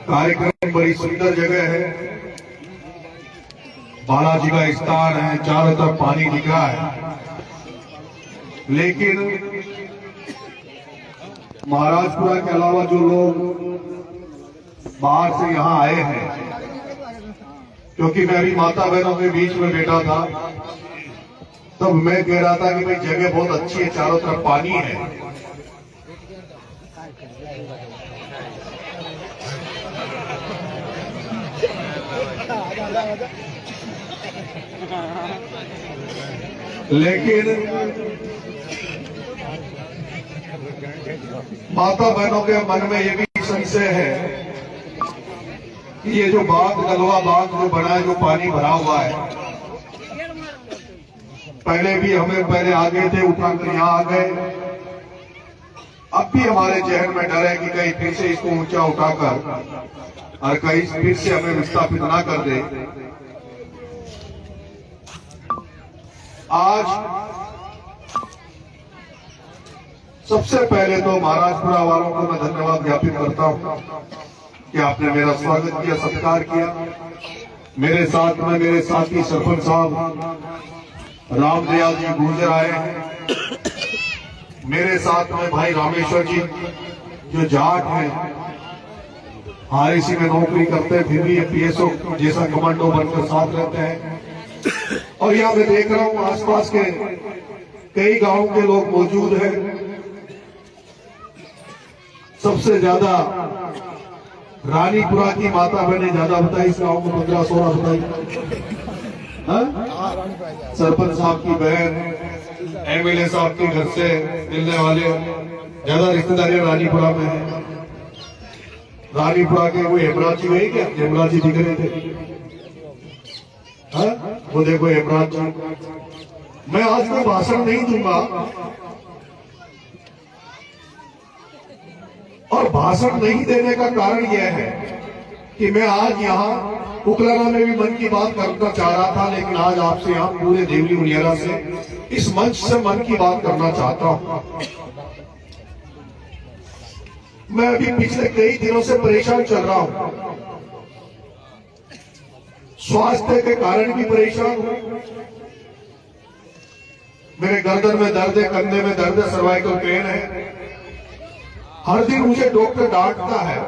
कार्यक्रम बड़ी सुंदर जगह है, बालाजी का स्थान है, चारों तरफ पानी दिख रहा है। लेकिन महाराजपुरा के अलावा जो लोग बाहर से यहाँ आए हैं, क्योंकि मैं अभी माता बहनों के बीच में बैठा था, तब मैं कह रहा था कि भाई जगह बहुत अच्छी है, चारों तरफ पानी है। लेकिन माता बहनों के मन में ये भी संशय है कि ये जो बाग, गलवा बाग जो बना है, जो पानी भरा हुआ है, पहले भी हमें पहले आ गए थे, उठाकर यहाँ आ गए। अब भी हमारे जहन में डर है कि कहीं फिर से इसको ऊंचा उठाकर और कहीं फिर से हमें विस्थापित ना कर दे। आज सबसे पहले तो महाराजपुरा वालों को मैं धन्यवाद ज्ञापित करता हूं कि आपने मेरा स्वागत किया, सत्कार किया। मेरे साथ में मेरे साथी सरपंच साहब रामदयाल जी गुर्जर आए हैं, मेरे साथ में भाई रामेश्वर जी जो जाट हैं, आरएसी में नौकरी करते हैं, फिर भी ये पीएसओ जैसा कमांडो बनकर साथ रहते हैं। और यहाँ मैं देख रहा हूँ आसपास के कई गांव के लोग मौजूद हैं। सबसे ज्यादा रानीपुरा की माता बहने ज्यादा बताई, इस गांव में 15-16 बताई। सरपंच साहब की बहन, एमएलए साहब के घर से मिलने वाले ज्यादा रिश्तेदारियां रानीपुरा में है। रानीपुरा के कोई हेमराज जी हुए क्या? हेमराज जी दिख रहे थे, वो देखो हेमराज जी। मैं आज कोई भाषण नहीं दूंगा, और भाषण नहीं देने का कारण यह है कि मैं आज यहाँ उकलाना में भी मन की बात करना चाह रहा था, लेकिन आज आपसे यहाँ पूरे देवली उनियारा से इस मंच से मन की बात करना चाहता हूँ। मैं अभी पिछले कई दिनों से परेशान चल रहा हूँ, स्वास्थ्य के कारण भी परेशान हूं। मेरे गर्दन में दर्द है, कंधे में दर्द है, सर्वाइकल पेन है। हर दिन मुझे डॉक्टर डांटता है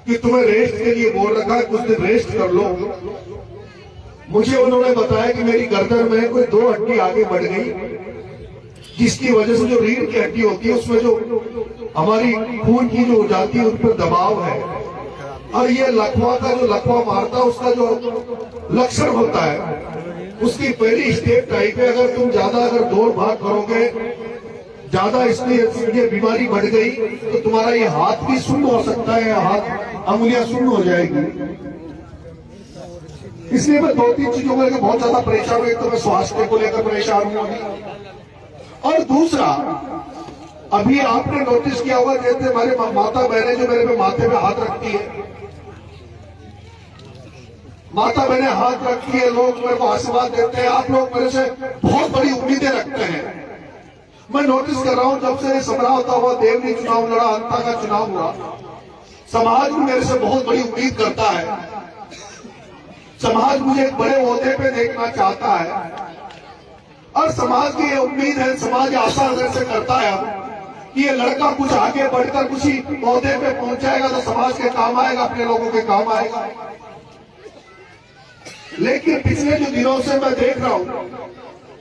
कि तुम्हें रेस्ट के लिए बोल रखा है, कुछ दिन रेस्ट कर लो। मुझे उन्होंने बताया कि मेरी गर्दन में कोई 2 हड्डी आगे बढ़ गई, जिसकी वजह से जो रीढ़ की हड्डी होती है उसमें जो हमारी खून की जो जाती है उस पर दबाव है, और ये लकवा का जो लकवा मारता है उसका जो लक्षण होता है, उसकी पहली स्टेप टाइप है। अगर तुम ज्यादा अगर दौड़ भाग करोगे, ज्यादा इसलिए ये बीमारी बढ़ गई तो तुम्हारा ये हाथ भी सुन्न हो सकता है, हाथ अंगुलियां सुन्न हो जाएगी। इसलिए मैं 2-3 चीजों को लेकर बहुत ज्यादा परेशान हूं। एक तो मैं स्वास्थ्य को लेकर परेशान हूं अभी, और दूसरा अभी आपने नोटिस किया होगा, जैसे हमारे माता बहनें जो मेरे पे माथे पे हाथ रखती है, माता बहने हाथ रखती है, लोग मेरे को आशीर्वाद देते हैं। आप लोग मेरे से बहुत बड़ी उम्मीदें रखते हैं। मैं नोटिस कर रहा हूं, जब से समरा होता हुआ देवली चुनाव लड़ा, अंता का चुनाव हुआ, समाज भी मेरे से बहुत बड़ी उम्मीद करता है। समाज मुझे एक बड़े ओहदे पे देखना चाहता है, और समाज की ये उम्मीद है, समाज आशा अगर से करता है कि ये लड़का कुछ आगे बढ़कर कुछ ही ओहदे पे पहुंच जाएगा तो समाज के काम आएगा, अपने लोगों के काम आएगा। लेकिन पिछले जो दिनों से मैं देख रहा हूं,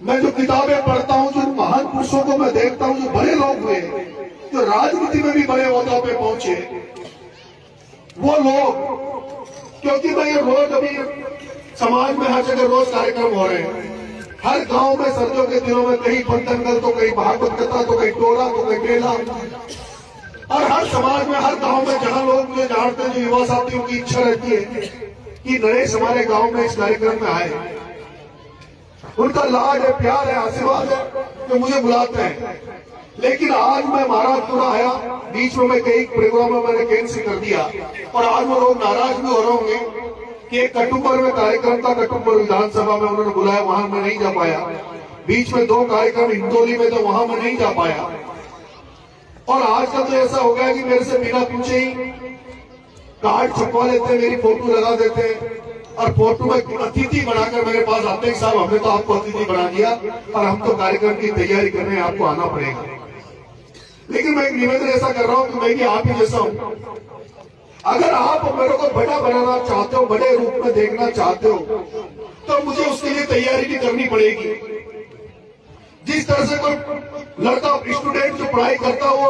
मैं जो किताबें पढ़ता हूं, जो महान पुरुषों को मैं देखता हूं, जो बड़े लोग हुए, जो राजनीति में भी बड़े ओहदों पे पहुंचे, वो लोग, क्योंकि मैं ये रोज अभी समाज में हर जगह रोज कार्यक्रम हो रहे हैं। हर गांव में सर्दियों के दिनों में कहीं पंथनगल, तो कहीं भागवत कथा, तो कहीं टोला, तो कहीं मेला, और हर समाज में हर गांव में जहां लोग मुझे जानते हैं, जो युवा साथियों की इच्छा रहती है कि नरेश हमारे गांव में इस कार्यक्रम में आए, उनका लाड है, प्यार है, आशीर्वाद है, तो मुझे बुलाते हैं। लेकिन आज मैं महाराजपुरा आया, बीच में मैं कई प्रोग्राम में मैंने कैंसिल कर दिया, और आज वो लोग नाराज भी हो रहे होंगे कि एक कटुम्बर में कार्यक्रम था, कटुम्बर विधानसभा में उन्होंने बुलाया, वहां मैं नहीं जा पाया। बीच में 2 कार्यक्रम हिंदोली में, तो वहां मैं नहीं जा पाया। और आजकल तो ऐसा हो गया कि मेरे से बिना पूछे ही कार्ड छपवा लेते हैं, मेरी फोटो लगा देते हैं और फोटो में अतिथि बनाकर मेरे पास आते हैं, साहब हमने तो आपको अतिथि बना दिया और हम तो कार्यक्रम की तैयारी करने आपको आना पड़ेगा। लेकिन मैं एक निवेदन ऐसा कर रहा हूं कि मैं भी आप ही जैसा हूं। अगर आप मेरे को बड़ा बनाना चाहते हो, बड़े रूप में देखना चाहते हो, तो मुझे उसके लिए तैयारी भी करनी पड़ेगी। जिस तरह से कोई लड़का स्टूडेंट जो पढ़ाई करता है वो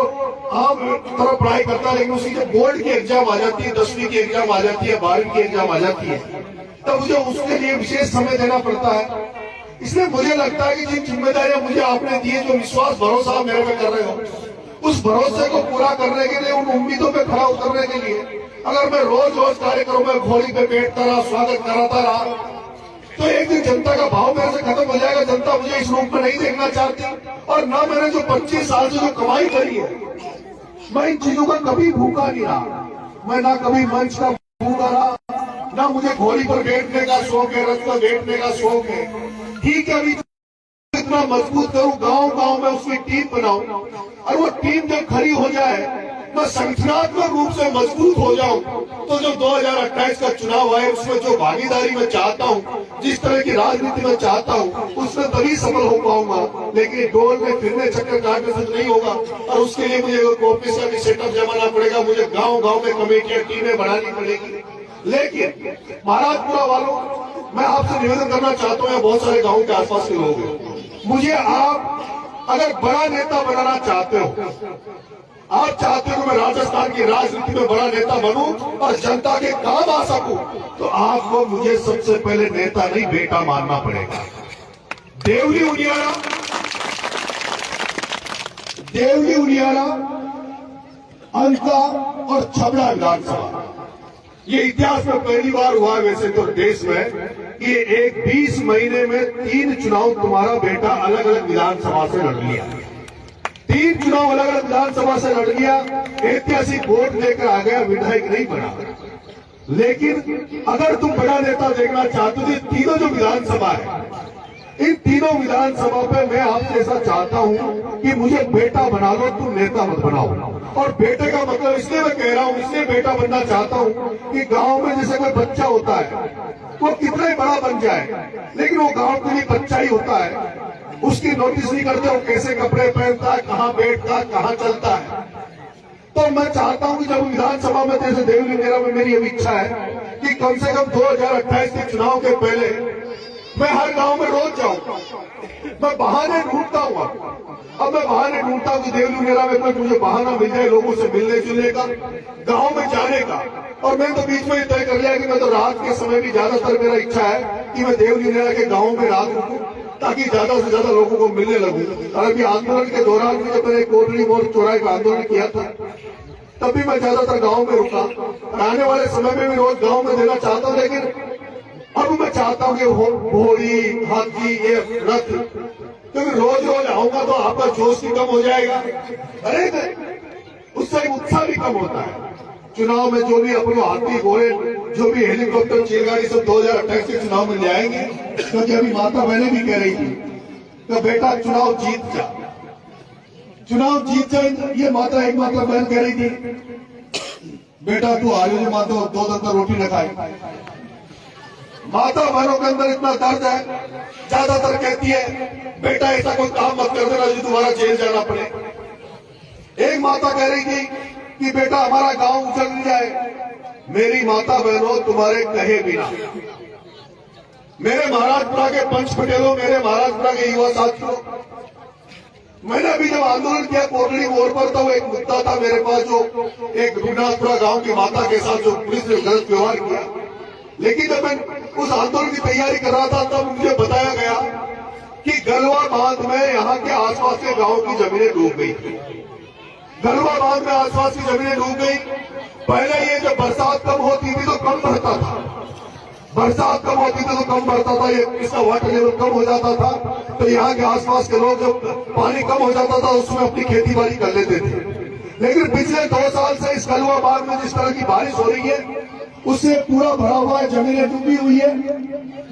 आम तरह पढ़ाई करता है, लेकिन उसकी जब बोर्ड की एग्जाम आ जाती है, 10वीं की एग्जाम आ जाती है, 12वीं की एग्जाम आ जाती है, तब मुझे उसके लिए विशेष समय देना पड़ता है। इसलिए मुझे लगता है कि जिन जिम्मेदारियां मुझे आपने दी है, जो विश्वास भरोसा आप मेरे पे कर रहे हो, उस भरोसे को पूरा करने के लिए, उन उम्मीदों पे खड़ा उतरने के लिए अगर मैं रोज रोज कार्यक्रम में घोड़ी पे बैठता रहा, स्वागत कराता रहा, तो एक दिन जनता का भाव मेरे से खत्म हो जाएगा। जनता मुझे इस रूप में नहीं देखना चाहती, और ना मैंने जो 25 साल से जो कमाई करी है, मैं इन चीजों का कभी भूखा नहीं रहा। मैं ना कभी मंच का भूखा रहा, ना मुझे घोड़ी पर बैठने का शौक है, रथ पर बैठने का शौक है। ठीक है, अभी इतना मजबूत करूं, गांव गांव में उसकी टीम बनाऊं, और वो टीम जब खड़ी हो जाए, मैं संगठनात्मक रूप से मजबूत हो जाऊं, तो जो 2028 का चुनाव है उसमें जो भागीदारी मैं चाहता हूं, जिस तरह की राजनीति में चाहता हूं, उसमें तभी सफल हो पाऊंगा। लेकिन डोल में फिरने चक्कर काटने से नहीं होगा, और उसके लिए मुझे ऑफिस का भी सेटअप जमाना पड़ेगा, मुझे गांव गांव में कमेटियां, टीमें बनानी पड़ेगी। लेकिन महाराजपुरा वालों, मैं आपसे निवेदन करना चाहता हूं, बहुत सारे गाँव के आसपास के लोग हैं, मुझे आप अगर बड़ा नेता बनाना चाहते हो, आप चाहते हो कि मैं राजस्थान की राजनीति में बड़ा नेता बनूं और जनता के काम आ सकूं, तो आपको मुझे सबसे पहले नेता नहीं, बेटा मानना पड़ेगा। देवली उनियारा, अंता और छबड़ा विधानसभा, ये इतिहास में पहली बार हुआ वैसे तो देश में कि एक 20 महीने में 3 चुनाव तुम्हारा बेटा अलग अलग विधानसभा से लड़ लिया। 3 चुनाव अलग अलग विधानसभा से लड़ लिया, ऐतिहासिक वोट लेकर आ गया, विधायक नहीं बना। लेकिन अगर तुम बड़ा नेता देखना चाहते हो, तो तीनों जो विधानसभा है, इन तीनों विधानसभा पे मैं आपसे ऐसा चाहता हूं कि मुझे बेटा बना लो, तुम नेता मत बनाओ। और बेटे का मतलब इसलिए मैं कह रहा हूं, इसलिए बेटा बनना चाहता हूं कि गांव में जैसे कोई बच्चा होता है, वो कितना ही बड़ा बन जाए, लेकिन वो गांव के लिए बच्चा ही होता है। उसकी नोटिस नहीं करते वो कैसे कपड़े पहनता है, कहां बैठता है, कहां चलता है। तो मैं चाहता हूं कि जब विधानसभा में, जैसे देवली मेरा में मेरी अभी इच्छा है कि कम से कम 2028 के चुनाव के पहले मैं हर गांव में रोज जाऊं। मैं बहाने ढूंढता हूं, अब मैं बहाने ढूंढता हूं कि देवली मेरा में कोई मुझे बहाना मिल जाए लोगों से मिलने जुलने का, गांव में जाने का। और मैंने तो बीच में तय कर लिया कि मैं तो रात के समय भी ज्यादातर मेरा इच्छा है कि मैं देवली मेरा के गाँव में रात रुकूं, ताकि ज्यादा से ज्यादा लोगों को मिलने लगूं। और अभी आंदोलन के दौरान भी जब मैंने कोटली मोड़ चौराहे का आंदोलन किया था, तब भी मैं ज्यादातर गांव में रुका, और आने वाले समय में भी रोज गांव में देना चाहता हूं। लेकिन अब मैं चाहता हूं कि घोड़ी, हाथी, ये रथ, क्योंकि रोज रोज आऊंगा तो आपका जोश भी कम हो जाएगा, अरे उससे उत्साह भी कम होता है। चुनाव में जो भी अपने हाथी, घोड़े, जो भी हेलीकॉप्टर, चिलगाड़ी सब 2028 के चुनाव में ले आएंगे। क्योंकि अभी माता बहने भी कह रही थी कि बेटा चुनाव जीत जा, चुनाव जीत जाए। ये माता, एक माता बहन कह रही थी बेटा तू आलू जो माता 2 दिन का रोटी न खाए। माता बहनों के अंदर इतना दर्द है, ज्यादातर कहती है बेटा ऐसा कोई काम मत कर देना जो दोबारा जेल जाना पड़े। एक माता कह रही थी कि बेटा हमारा गांव उजड़ नहीं जाए। मेरी माता बहनों, तुम्हारे कहे बिना, मेरे महाराजपुरा के पंच पटेलों, मेरे महाराजपुरा के युवा साथियों, मैंने अभी जब आंदोलन किया कोटली मोड़ पर, तो एक मुद्दा था मेरे पास, जो एक रघुनाथपुरा गांव की माता के साथ जो पुलिस ने गलत व्यवहार किया। लेकिन जब मैं उस आंदोलन की तैयारी कर रहा था, तब मुझे बताया गया कि गलवा बांध में यहाँ के आसपास के गांव की जमीनें डूब गई। गलवा बांध में आसपास की जमीनें डूब गई। पहले ये जब बरसात कम होती थी तो कम बढ़ता था, बरसात कम होती थी तो कम बढ़ता था, ये इसका वाटर लेवल कम हो जाता था, तो यहाँ के आसपास के लोग जब पानी कम हो जाता था उसमें अपनी खेती बाड़ी कर लेते थे। लेकिन पिछले 2 साल से इस गलवा बांध में जिस तरह की बारिश हो रही है, उससे पूरा भरा हुआ है, जमीनें डूबी हुई है,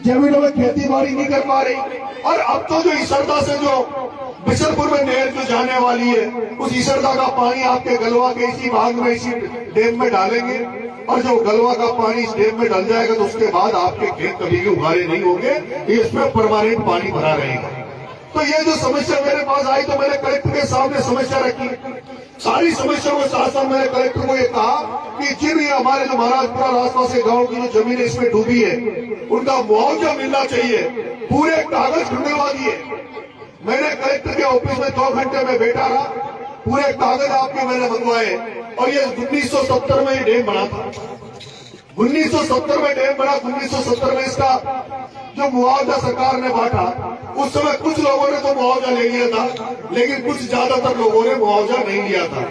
जमीनों में खेती बाड़ी नहीं कर पा रही। और अब तो जो इस श्रद्धा से जो बिशनपुर में नहर जो जाने वाली है, उस ईसरदा का पानी आपके गलवा के इसी भाग में इसी डैम में डालेंगे, और जो गलवा का पानी इस डैम में डल जाएगा तो उसके बाद आपके खेत कभी भी उगारे नहीं होंगे, इसमें परमानेंट पानी भरा रहेगा। तो ये जो समस्या मेरे पास आई तो मैंने कलेक्टर के सामने समस्या रखी। सारी समस्याओं के साथ साथ मैंने कलेक्टर को ये कहा कि जिन ये हमारे जो महाराजपुरा आसपास के गांव की जो जमीन इसमें डूबी है, उनका मुआवजा मिलना चाहिए, पूरे कागज ढूंढवा दिए। मैंने कलेक्टर के ऑफिस में 2 घंटे में बैठा रहा, पूरे कागज आपके मैंने मंगवाए, और ये 1970 में ये डैम बना था। 1970 में डैम बना, 1970 में इसका जो मुआवजा सरकार ने बांटा, उस समय कुछ लोगों ने तो मुआवजा ले लिया था, लेकिन कुछ ज्यादातर लोगों ने मुआवजा नहीं लिया था,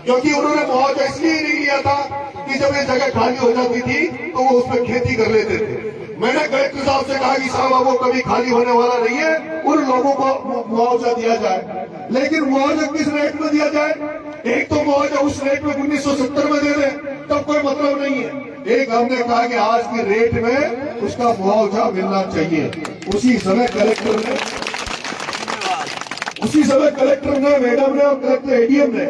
क्योंकि उन्होंने मुआवजा इसलिए नहीं लिया था कि जब ये जगह खाली हो जाती थी तो वो उसमें खेती कर लेते थे। मैंने कलेक्टर साहब से कहा कि साहब वो कभी खाली होने वाला नहीं है, उन लोगों को मुआवजा दिया जाए। लेकिन मुआवजा किस रेट में दिया जाए? एक तो मुआवजा उस रेट में 1970 में दे दे, तब कोई मतलब नहीं है। एक हमने कहा कि आज की रेट में उसका मुआवजा मिलना चाहिए। उसी समय कलेक्टर ने मैडम ने और कलेक्टर एडीएम ने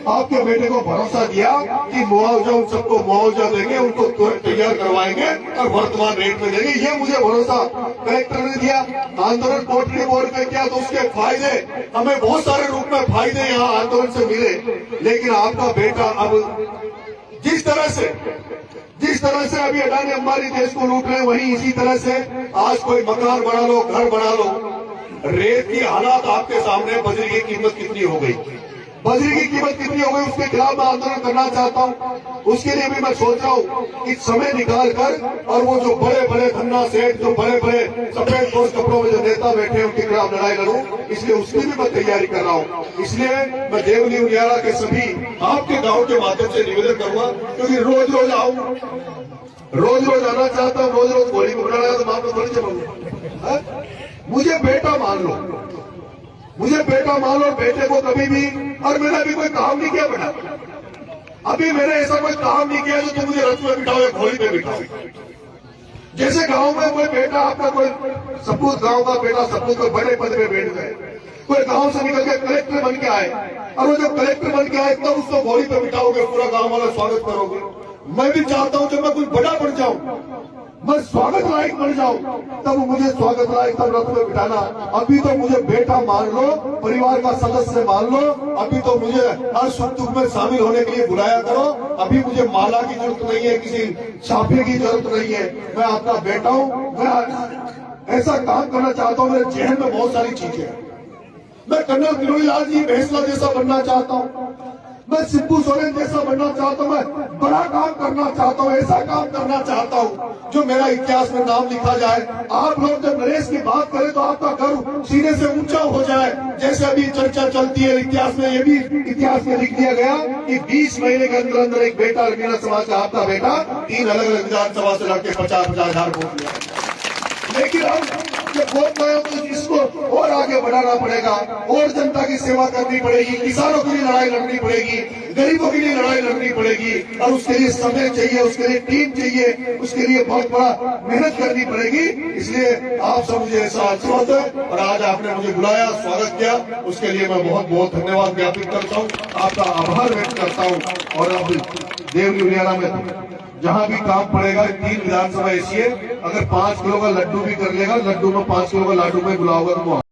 आपके बेटे को भरोसा दिया कि मुआवजा उन सबको मुआवजा देंगे, उनको तुरंत तैयार करवाएंगे और वर्तमान रेट में देंगे। ये मुझे भरोसा कलेक्टर ने दिया। आंदोलन पोर्टली बोर्ड में किया तो उसके फायदे हमें बहुत सारे रूप में फायदे यहाँ आंदोलन से मिले। लेकिन आपका बेटा अब जिस तरह से अभी अडानी अंबानी देश को लूट रहे हैं, वहीं इसी तरह से आज कोई मकान बना लो, घर बना लो। रेत की हालात आपके सामने, बजरी की कीमत कितनी हो गई, उसके खिलाफ मैं आंदोलन करना चाहता हूं। उसके लिए भी मैं सोच रहा हूं कि समय निकाल कर, और वो जो बड़े बड़े धन्ना सेठ, जो बड़े बड़े सफेद पोस्ट कपड़ों में जो नेता बैठे हैं, उनके खिलाफ लड़ाई लड़ूं, इसलिए उसकी भी मैं तैयारी कर रहा हूं। इसलिए मैं देवली उनियारा के सभी आपके गांव के माध्यम से निवेदन करूंगा, क्योंकि रोज रोज आना चाहता हूं, रोज गोली को बनाना तो मामला थोड़ी चलाऊंगा। मुझे बेटा मान लो, बेटे को कभी भी, और मैंने अभी कोई काम नहीं किया बेटा, अभी मैंने ऐसा कोई काम नहीं किया जो तुम मुझे रथ में बिठाओ या घोड़ी पे बिठाओ। जैसे गांव में कोई बेटा आपका, कोई सपूत गांव का बेटा सपूत को बड़े पद पे बैठ गए, कोई गांव से निकल के कलेक्टर बन के आए, और वो जब कलेक्टर बन के आए तब उसको घोड़ी पे बिठाओगे, पूरा गांव वाला स्वागत करोगे। मैं भी चाहता हूं जब मैं कुछ बड़ा बन जाऊं, मैं स्वागत लायक बन जाऊं, तब मुझे स्वागत लायक तब रथ में बिठाना। अभी तो मुझे बेटा मान लो, परिवार का सदस्य मान लो, अभी तो मुझे हर सुख दुख में शामिल होने के लिए बुलाया करो। अभी मुझे माला की जरूरत नहीं है, किसी छापे की जरूरत नहीं है। मैं आपका बेटा हूं, मैं ऐसा काम करना चाहता हूं। मेरे जहन में बहुत सारी चीजें हैं। मैं कर्नल किरोड़ीलाल जी भैंसला जैसा बनना चाहता हूं, मैं शिबू सोरेन जैसा बनना चाहता हूं, मैं बड़ा काम करना चाहता हूं, ऐसा काम करना चाहता हूं जो मेरा इतिहास में नाम लिखा जाए। आप लोग जब नरेश की बात करें तो आपका गर्व सीने से ऊंचा हो जाए। जैसे अभी चर्चा चलती है इतिहास में, ये भी इतिहास में लिख दिया गया कि 20 महीने के अंदर अंदर एक बेटा मीना समाज का आपका बेटा 3 अलग अलग विधानसभा से लड़के 50-50 हजार वोट लिया। लेकिन हम जब वोट पाए तो इसको और आगे बढ़ाना पड़ेगा, और जनता की सेवा करनी पड़ेगी, किसानों के लिए लड़ाई लड़नी पड़ेगी, गरीबों के लिए लड़ाई लड़नी पड़ेगी, और उसके लिए समय चाहिए, उसके लिए टीम चाहिए, उसके लिए बहुत बड़ा मेहनत करनी पड़ेगी। इसलिए आप सब मुझे ऐसा आशीर्वाद है, और आज आपने मुझे बुलाया, स्वागत किया, उसके लिए मैं बहुत बहुत धन्यवाद ज्ञापित करता हूँ, आपका आभार व्यक्त करता हूँ। और अब देवली उनियारा में जहां भी काम पड़ेगा, 3 विधानसभा ऐसी है, अगर 5 किलो का लड्डू भी कर लेगा, लड्डू में 5 किलो का लाडू में बुलाओगा तो